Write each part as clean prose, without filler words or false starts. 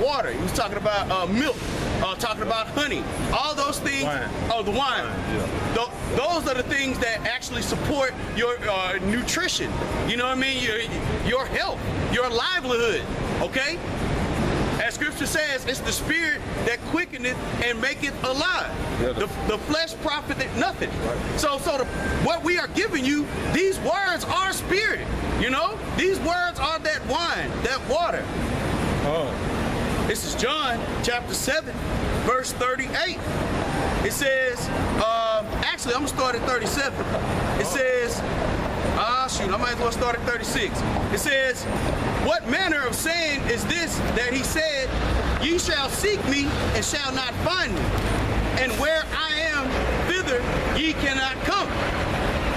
water. He was talking about milk, talking about honey. All those things. Wine. Oh, the wine. Yeah. Those are the things that actually support your nutrition. You know what I mean? Your health, your livelihood. Okay? As Scripture says, it's the spirit that quickeneth and maketh alive. Yeah, the flesh profiteth nothing. Right. So what we are giving you, these words are spirit. You know, these words are that wine, that water. Oh. This is John chapter 7, verse 38. It says, actually, I'm gonna start at 37. It says, shoot, I might as well start at 36. It says, what manner of saying is this that he said, ye shall seek me and shall not find me, and where I am, thither ye cannot come.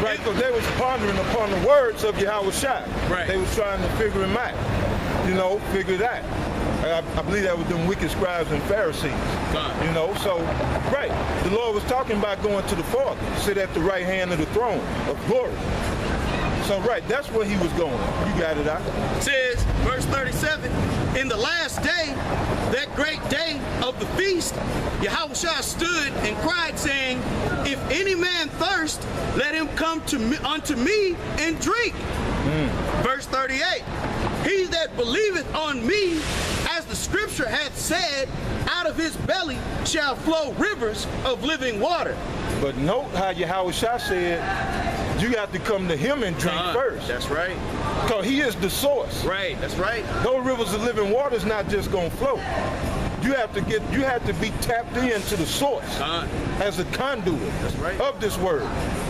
Right, because they was pondering upon the words of Yahawashi. Right. They was trying to figure him out. You know, figure that. I believe that was them wicked scribes and Pharisees. You know, so, right. The Lord was talking about going to the Father, sit at the right hand of the throne of glory. So, right, that's where he was going. You got it out. It says, verse 37, in the last day, that great day of the feast, Yahawashi stood and cried, saying, if any man thirst, let him come unto me and drink. Verse 38, he that believeth on me, as the scripture hath said, out of his belly shall flow rivers of living water. But note how Yahawashi said, you got to come to him and drink first. That's right. Because he is the source. Right, that's right. Those rivers of living water is not just going to flow. You have to be tapped into the source as a conduit of this word.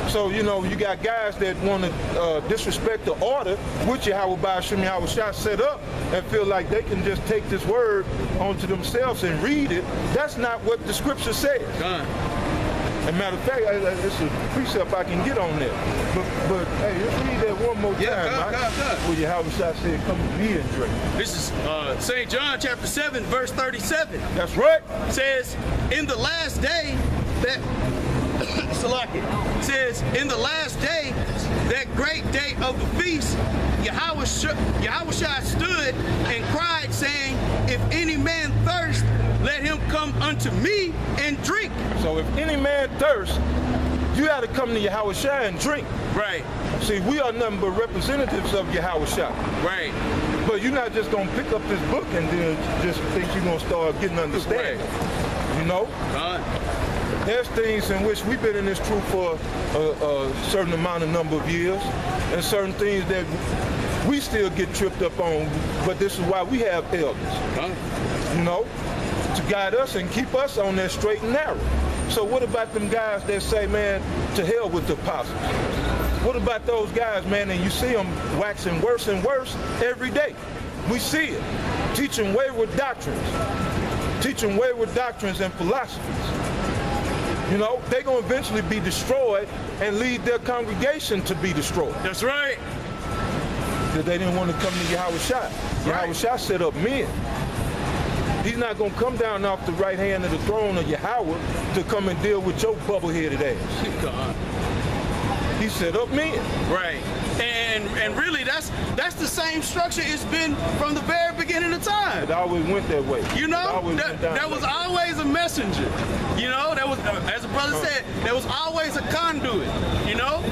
So, you know, you got guys that want to disrespect the order which Yahawashi set up and feel like they can just take this word onto themselves and read it. That's not what the scripture says. As a matter of fact, it's a precept I can get on there. But hey, let's read that one more time, where Yahawashi said, come to me and drink. This is St. John chapter 7, verse 37. That's right. It says, in the last day, that it says, in the last day, that great day of the feast, Yahawashi stood and cried, saying, if any man thirst, let him come unto me and drink. So if any man thirst, you got to come to Yahawashi and drink. Right. See, we are nothing but representatives of Yahawashi. Right. But you're not just going to pick up this book and then just think you're going to start getting understanding. Right. You know? There's things in which we've been in this truth for a certain number of years, and certain things that we still get tripped up on, but this is why we have elders. You know? To guide us and keep us on that straight and narrow. So what about them guys that say, man, to hell with the apostles? What about those guys, man, and you see them waxing worse and worse every day? We see it. Teaching wayward doctrines and philosophies. You know, they're going to eventually be destroyed and lead their congregation to be destroyed. That's right. Because they didn't want to come to Yahawashi. Yahawashi set up men. He's not going to come down off the right hand of the throne of Yahweh to come and deal with your bubble-headed ass. He set up men. Right. And really, that's the same structure it's been from the very beginning of time. It always went that way. You know, there was always a messenger. You know, there was, as the brother said, there was always a conduit. You know.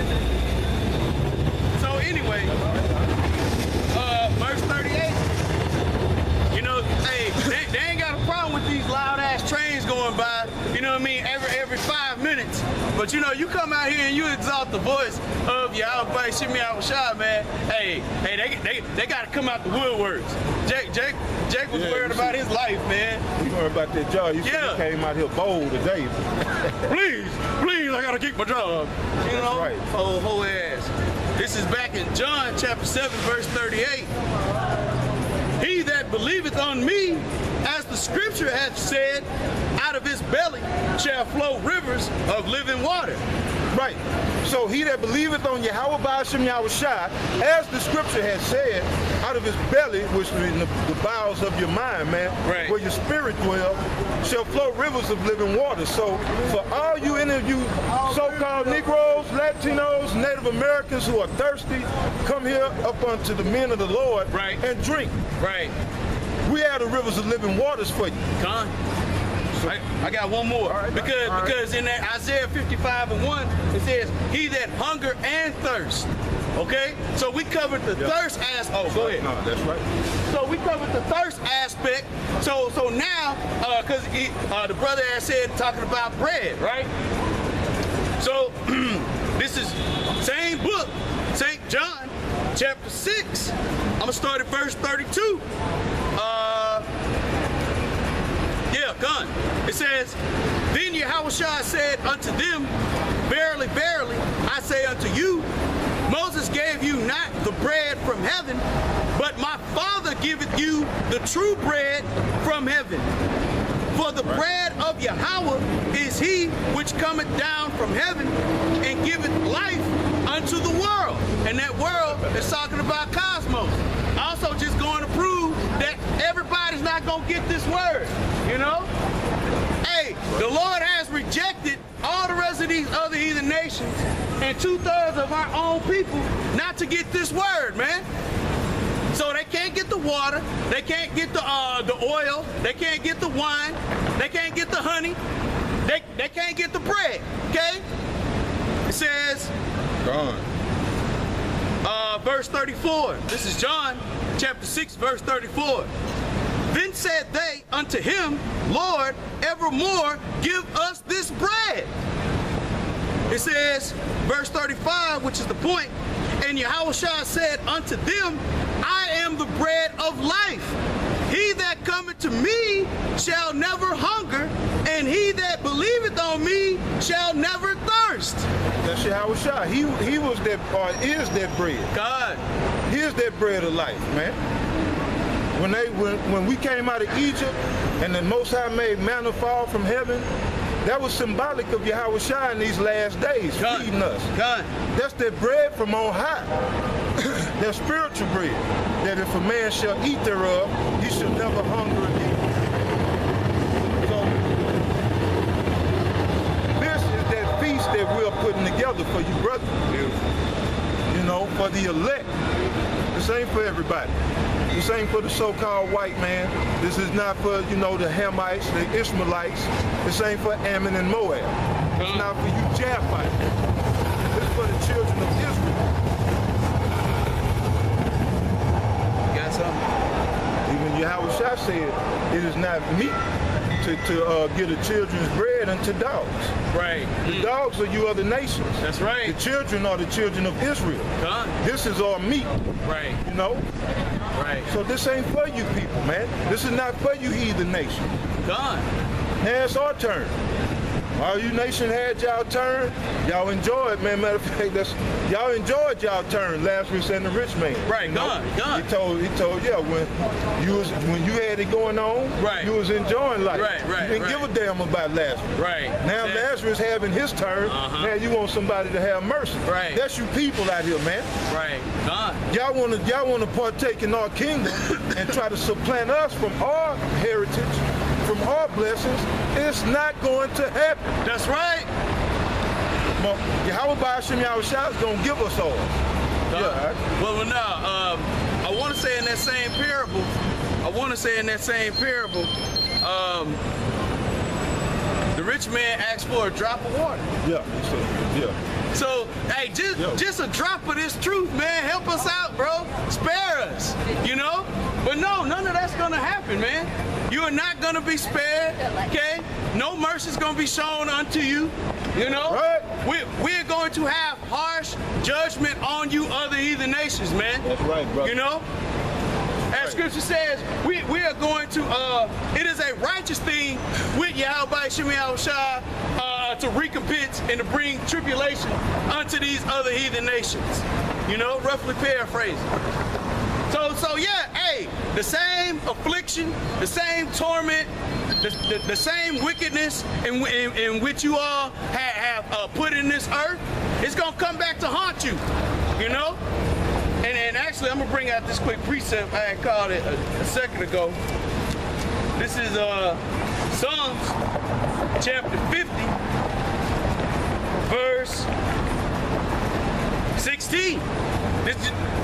So anyway, verse 38. You know, hey, they ain't got a problem with these loud ass trains going by. You know what I mean? Every 5 minutes. But you know, you come out here and you exalt the voice of Yahawashi, Shimmy Yahawashi, man. Hey, they got to come out the woodworks. Jake was worried about his life, man. You worried about that job? You see, he came out here bold today. please, I gotta keep my job. You know, right. Whole ass. This is back in John chapter 7, verse 38. He that believeth on me, as the scripture hath said, out of his belly shall flow rivers of living water. Right. So he that believeth on Yahawashi, as the scripture has said, out of his belly, which is in the bowels of your mind, man, where your spirit dwells, shall flow rivers of living water. So for all you so-called Negroes, Latinos, Native Americans who are thirsty, come here up unto the men of the Lord and drink. Right. We are the rivers of living waters for you. Con. I got one more. Right, because in that Isaiah 55:1, it says, he that hunger and thirst. Okay? So we covered the thirst aspect. Oh, go ahead. No, that's right. So we covered the thirst aspect. So now, because the brother had said, talking about bread, right? So this is same book, St. John, chapter 6. I'm going to start at verse 32. Gun. It says, then Yahawashi said unto them, verily, verily, I say unto you, Moses gave you not the bread from heaven, but my Father giveth you the true bread from heaven. For the bread of Yahweh is he which cometh down from heaven and giveth life unto the world. And that world is talking about cosmos. Also just going to prove that everybody's not going to get this word, you know? Hey, the Lord has rejected all the rest of these other heathen nations and 2/3 of our own people not to get this word, man. So they can't get the water, they can't get the oil, they can't get the wine, they can't get the honey, they can't get the bread, okay? It says, verse 34, this is John chapter 6, verse 34. Then said they unto him, Lord, evermore give us this bread. It says, verse 35, which is the point, and Yahawashi said unto them, I am the bread of life. He that cometh to me shall never hunger, and he that believeth on me shall never thirst. That's Yahawashi. He was that, or is that bread. God. He is that bread of life, man. When we came out of Egypt and the Most High made manna fall from heaven, that was symbolic of Yahawashi in these last days, feeding us. God. That's that bread from on high. That spiritual bread, that if a man shall eat thereof, he shall never hunger again. So, this is that feast that we're putting together for you, brother. You know, for the elect. This ain't for everybody. This ain't for the so-called white man. This is not for, you know, the Hamites, the Ishmaelites. This ain't for Ammon and Moab. It's not for you Japhites. This is for the children of Israel. You got something? Even Yahawashi said, it is not meat to give the children's bread unto dogs. Right. The dogs are you other nations. That's right. The children are the children of Israel. God. This is our meat. Right. You know? Right. So this ain't for you people, man. This is not for you heathen nation. God. Now it's our turn. All you nation had y'all turn. Y'all enjoyed, man. Matter of fact, y'all enjoyed y'all turn, Lazarus and the rich man. Right, you know? God. He told, yeah, when you had it going on, right, you was enjoying life. Right. You didn't give a damn about Lazarus. Right. Now Lazarus having his turn, now you want somebody to have mercy. Right. That's you people out here, man. Right. God. Y'all wanna partake in our kingdom and try to supplant us from our heritage, from our blessings. It's not going to happen. That's right. Well, Yahawashi is gonna give us all. Yeah. Well, now, I want to say in that same parable, the rich man asked for a drop of water. Yeah. So, hey, just a drop of this truth, man. Help us out, bro. Spare us, you know? But no, none of that's gonna happen, man. You are not gonna be spared, okay? No mercy's gonna be shown unto you, you know? Right. We're going to have harsh judgment on you other heathen nations, man. That's right, brother. You know? As scripture says, we are going to, it is a righteous thing with Yahawashi to recompense and to bring tribulation unto these other heathen nations. You know, roughly paraphrasing. So yeah, hey, the same affliction, the same torment, the same wickedness in which you all have put in this earth, it's gonna come back to haunt you, you know? And actually, I'm gonna bring out this quick precept I had called it a second ago. This is Psalms chapter 50, verse 16.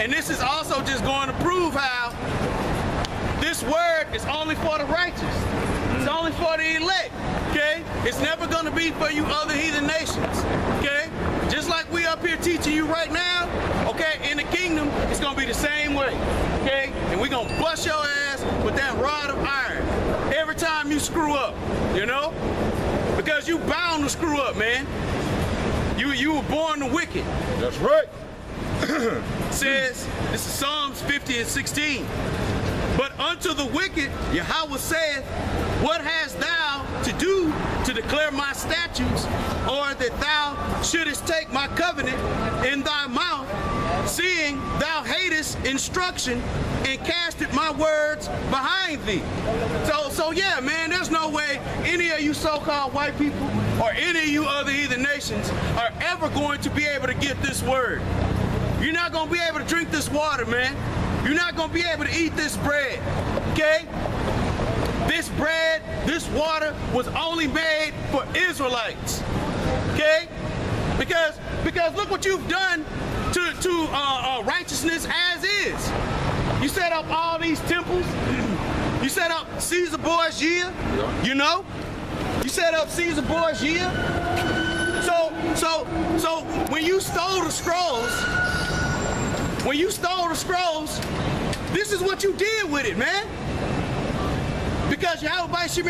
This is also just going to prove how this this word is only for the righteous. It's only for the elect, okay? It's never gonna be for you other heathen nations, okay? Just like we up here teaching you right now, okay, in the kingdom, it's gonna be the same way, okay? And we're gonna bust your ass with that rod of iron every time you screw up, you know? Because you bound to screw up, man. You were born the wicked. That's right. Says, this is Psalms 50 and 16. But unto the wicked, Yahweh saith, what hast thou to do to declare my statutes, or that thou shouldest take my covenant in thy mouth, seeing thou hatest instruction and casteth my words behind thee? So yeah, man, there's no way any of you so-called white people or any of you other heathen nations are ever going to be able to get this word. You're not going to be able to drink this water, man. You're not going to be able to eat this bread, okay? This bread, this water was only made for Israelites, okay? Because look what you've done to righteousness as is. You set up all these temples. You set up Caesar Borgia, you know? You set up Caesar Borgia. So when you stole the scrolls, this is what you did with it, man. Because Yahawashi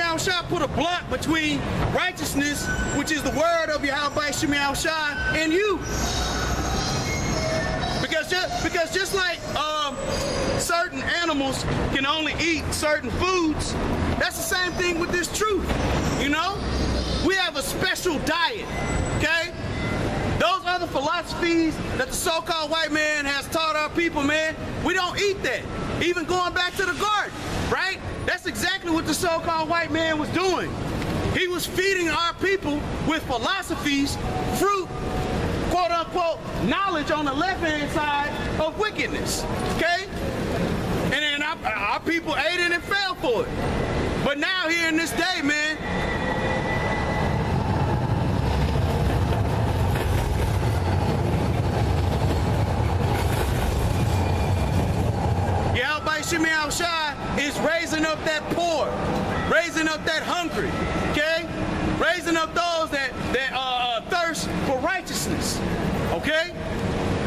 put a block between righteousness, which is the word of Yahawashi, and you. Because just like certain animals can only eat certain foods, that's the same thing with this truth, you know? We have a special diet, okay? Those other philosophies that the so-called white man has taught our people, man, we don't eat that. Even going back to the garden, right? That's exactly what the so-called white man was doing. He was feeding our people with philosophies, fruit, quote-unquote, knowledge on the left-hand side of wickedness, okay? And then our people ate it and fell for it. But now here in this day, man, Yahawashi is raising up that poor, raising up that hungry, okay? Raising up those that thirst for righteousness, okay?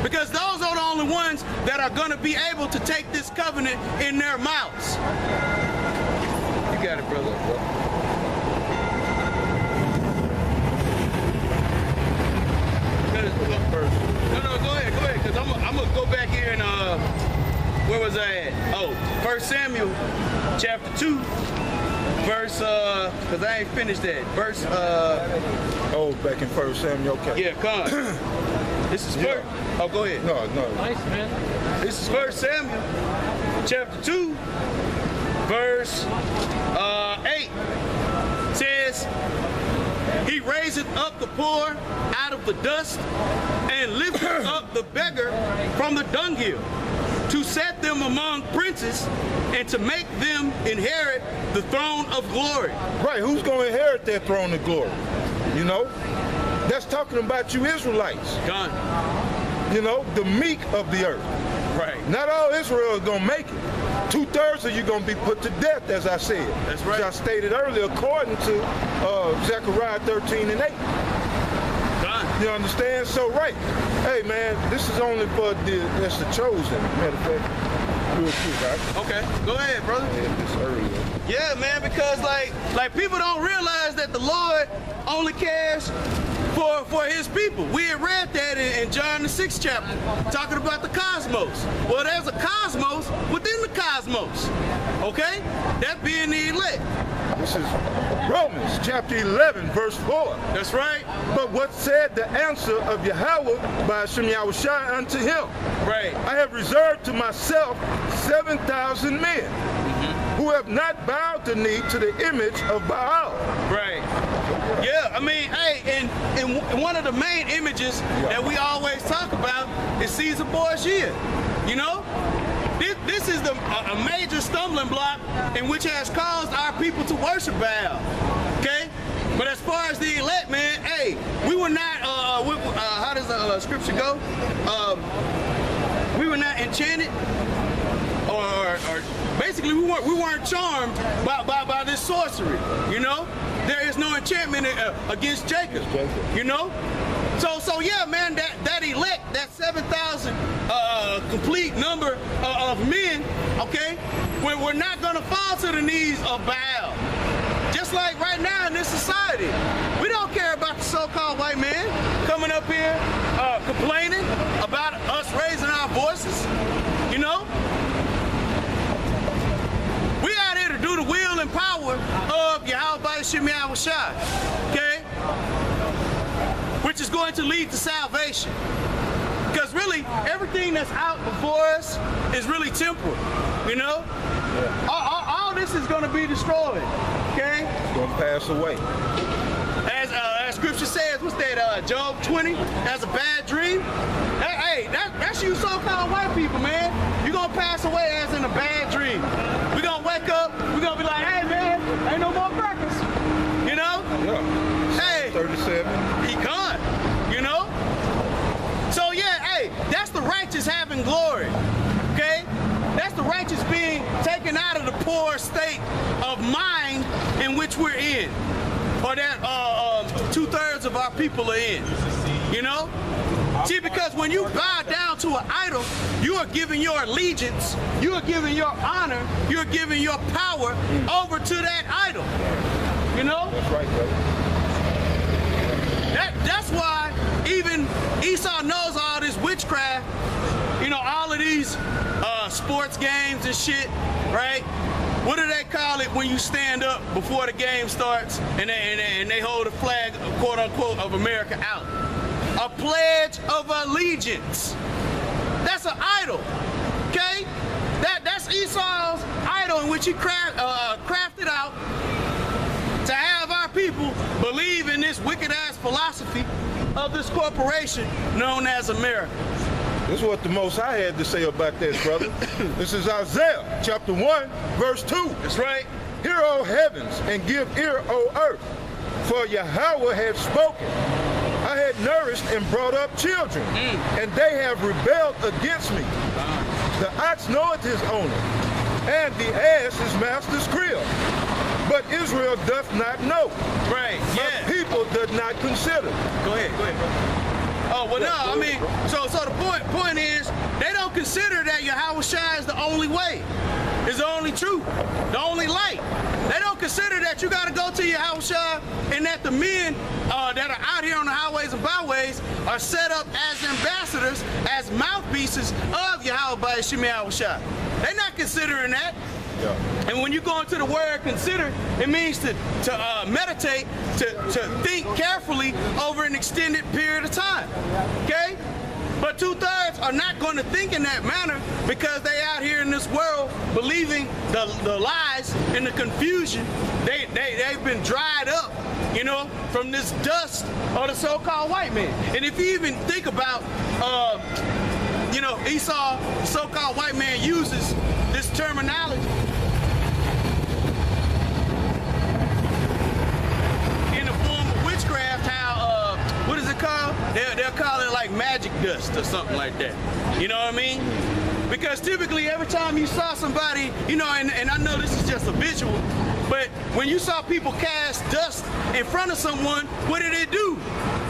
Because those are the only ones that are going to be able to take this covenant in their mouths. You got it, brother. No, go ahead, because I'm going to go back here and, where was I at? Oh, 1 Samuel chapter 2, verse, because I ain't finished that. Verse, Oh, back in 1 Samuel, okay. Yeah, come on. This is first. Oh, go ahead. No. Nice, man. This is 1 Samuel chapter 2, verse 8. Says, he raiseth up the poor out of the dust and lifteth up the beggar from the dunghill, to set them among princes and to make them inherit the throne of glory. Right, who's going to inherit that throne of glory? You know? That's talking about you Israelites. Gone. You know, the meek of the earth. Right. Not all Israel is going to make it. 2/3 of you going to be put to death, as I said. That's right. As I stated earlier, according to Zechariah 13 and 8. Gone. You understand? So, right. Hey, man, this is only for that's the chosen. Matter of fact, real quick, right? Okay, go ahead, brother. This earlier. Yeah, man, because like people don't realize that the Lord only cares for his people. We had read that in John the 6th chapter, talking about the cosmos. Well, there's a cosmos within the cosmos, okay? That being the elect. This is Romans chapter 11, verse 4. That's right. But what said the answer of Yahweh by Hashem Yahawashi unto him? Right. I have reserved to myself 7,000 men who have not bowed the knee to the image of Baal. Right. Yeah, I mean, hey, and one of the main images that we always talk about is Caesar Borgia. You know? This is a major stumbling block in which has caused our people to worship Baal. Okay? But as far as the elect, man, hey, we were not, how does the scripture go? We were not enchanted or basically we weren't charmed by this sorcery. You know, there is no enchantment against Jacob. You know, so yeah, man, that elect, that 7,000 complete number of men, okay, we're not gonna fall to the knees of Baal. Just like right now in this society, we don't care about the so-called white man coming up here complaining about us raising our voices. You know, we out here to do the will and power of Yahawashi, okay, which is going to lead to salvation. Because really, everything that's out before us is really temporal. You know, all this is going to be destroyed. Okay, it's going to pass away. As Scripture says, what's that? Job 20. That's a bad dream. Hey, that's you so-called white people, man. You're gonna pass away as in a bad dream. We're gonna wake up. We're gonna be like, hey, man, ain't no more breakfast. You know? Yeah. Hey, 37. He gone. You know? So yeah, hey, that's the righteous having glory. Okay? That's the righteous being taken out of the poor state of mind in which we're in, or that 2/3 of our people are in. You know? See, because when you bow down to an idol, you are giving your allegiance, you are giving your honor, you're giving your power over to that idol. You know? That's right, brother. That's why even Esau knows all this witchcraft, you know, all of these sports games and shit, right? What do they call it when you stand up before the game starts and they hold a flag, quote unquote, of America out? A pledge of allegiance. That's an idol, okay? That's Esau's idol in which he crafted out to have our people believe in this wicked-ass philosophy of this corporation known as America. This is what the Most High had to say about that, brother. This is Isaiah chapter 1, verse 2. That's right. Hear, O heavens, and give ear, O earth, for Yahweh had spoken. I had nourished and brought up children, and they have rebelled against me. The ox knoweth his owner, and the ass his master's crib. But Israel doth not know. Right, yeah. My people doth not consider. Go ahead, bro. Oh, well, no, I mean, so the point is, they don't consider that Yahawashi is the only way, is the only truth, the only light. They don't consider that you got to go to Yahawashi and that the men that are out here on the highways and byways are set up as ambassadors, as mouthpieces of Yahawashi. They're not considering that. Yeah. And when you go into the word consider, it means to meditate, to think carefully over an extended period of time. Okay? But 2/3 are not going to think in that manner because they out here in this world believing the lies and the confusion. They've been dried up, you know, from this dust of the so-called white man. And if you even think about, you know, Esau, the so-called white man, uses this terminology in the form of witchcraft. How what is it called? They'll call it like magic dust or something like that. You know what I mean? Because typically every time you saw somebody, you know, and I know this is just a visual, but when you saw people cast dust in front of someone, what did it do?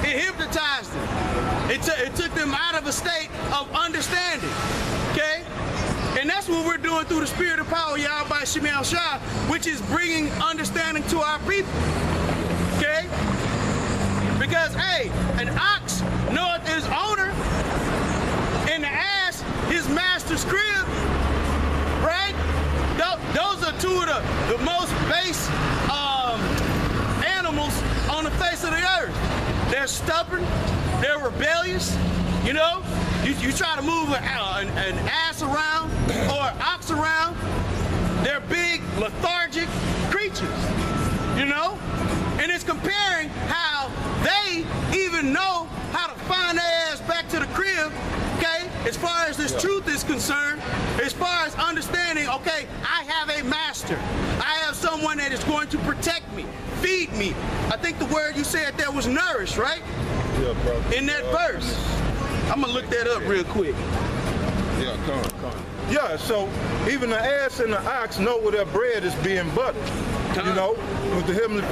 It hypnotized them. It took them out of a state of understanding. Okay? And that's what we're doing through the spirit of power, Yahawashi, which is bringing understanding to our people. Okay? Because, hey, an ox knoweth his owner, and the ass his master's crib, right? Those are two of the most base animals on the face of the earth. They're stubborn, they're rebellious, you know? You try to move an ass around or an ox around, they're big, lethargic creatures, you know? And it's comparing how they even know how to find their ass back to the crib, okay? As far as this truth is concerned, as far as understanding, okay, I have a master. I have someone that is going to protect me, feed me. I think the word you said there was nourish, right? Yeah, bro. In that verse. I'm gonna look that up real quick. Yeah, come. Yeah, so even the ass and the ox know where their bread is being buttered. You know, with the heavenly